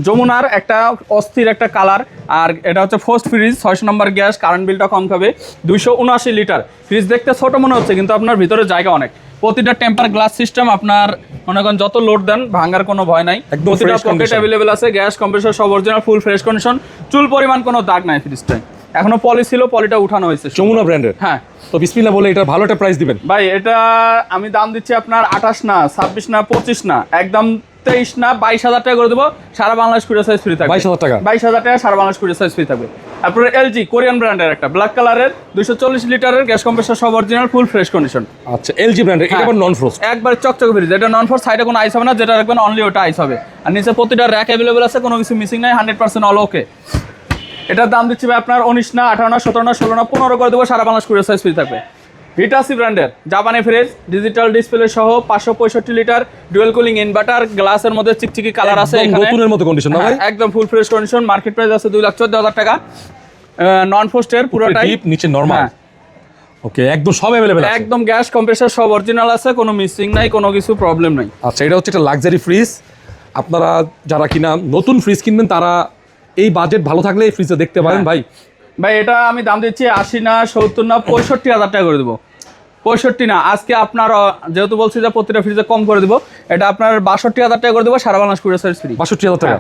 যমুনার একটা অস্থির একটা কালার। আর এটা হচ্ছে ফার্স্ট ফ্রিজ, 600 নম্বর গ্যাস, কারেন্ট বিলটা কম খাবে। 279 লিটার ফ্রিজ, দেখতে ছোট মনে হচ্ছে কিন্তু আপনার ভিতরে জায়গা অনেক। প্রতিটা টেম্পার গ্লাস সিস্টেম, আপনার মনে করেন যত লোড দেন ভাঙার কোনো ভয় নাই। প্রতিটা পকেট অ্যাভেলেবেল আছে, গ্যাস কম্প্রেসর সব অরিজিনাল, ফুল ফ্রেশ কন্ডিশন, চুল পরিমাণ কোনো দাগ নাই ফ্রিজটায়। এখনো পলি ছিল, পলিটা উঠানো হয়েছে। যমুনা ব্র্যান্ডের। হ্যাঁ, তো বিসমিল্লাহ বলে এটা ভালো একটা প্রাইস দিবেন ভাই। এটা আমি দাম দিচ্ছি আপনার 28 না, 26 না, 25 না, একদম 23 না, 22,000 টাকা করে দেবো। সারা বাংলাদেশ কুরিয়ার সার্ভিস ফ্রি থাকবে। 22,000 টাকা? 22,000 টাকা সারা বাংলাদেশ কুরিয়ার সার্ভিস ফ্রি থাকবে। তারপরে এলজি কোরিয়ান ব্র্যান্ডের একটা ব্ল্যাক কালারের 240 লিটারের গ্যাস কম্প্রেসর, সব অরিজিনাল, ফুল ফ্রেশ কন্ডিশন। আচ্ছা, এলজি ব্র্যান্ডের, এটা আবার নন ফ্রস্ট, একবার চকচকে ফ্রিজ। এটা নন ফ্রস্ট, সাইডে কোনো আইস হবে না, যেটা রাখবেন অনলি ওটা আইস হবে। আর নিচে প্রতিটা র্যাক অ্যাভেলেবল আছে, কোনো কিছু মিসিং নাই, 100% অল ওকে। এটার দাম দিচ্ছি ভাই আপনার 19 না, 18 না, 17 না, 16 না, 15 করে দেবো। সারা বাংলাদেশ কুরিয়ার সার্ভিস ফ্রি থাকবে। হিটাসি ব্র্যান্ডের জাপানি ফ্রিজ, ডিজিটাল ডিসপ্লে সহ, 565 লিটার, ডুয়েল কুলিং ইনভার্টার, গ্লাসের মধ্যে চিকচিকি কালার আছে এখানে, নতুনের মতো কন্ডিশন না ভাই? একদম full fresh condition. Market price আছে 2,14,000 টাকা। নন ফ্রস্টের, পুরোটাই ডিপ, নিচে নরমাল। ওকে, একদম সব अवेलेबल আছে, একদম গ্যাস কম্প্রেসর সব অরিজিনাল আছে, কোনো মিসিং নাই, কোনো কিছু প্রবলেম নাই। আচ্ছা, এটা হচ্ছে একটা লাক্সারি ফ্রিজ। আপনারা যারা কিনা নতুন ফ্রিজ কিনবেন, তারা এই বাজেট ভালো থাকলে এই ফ্রিজটা দেখতে পারেন। ভাই এটা আমি দাম দিচ্ছি 80 না, 70 না, 65,000 টাকা করে দেবো। 65 না, আজকে আপনার যেহেতু বলছি যে প্রতিটা ফ্রিজে কম করে দেবো, এটা আপনার 62,000 টাকা করে দেবো। সারা বাংলাদেশ কুরিয়ার সার্ভিস ফ্রি। 62,000 টাকা?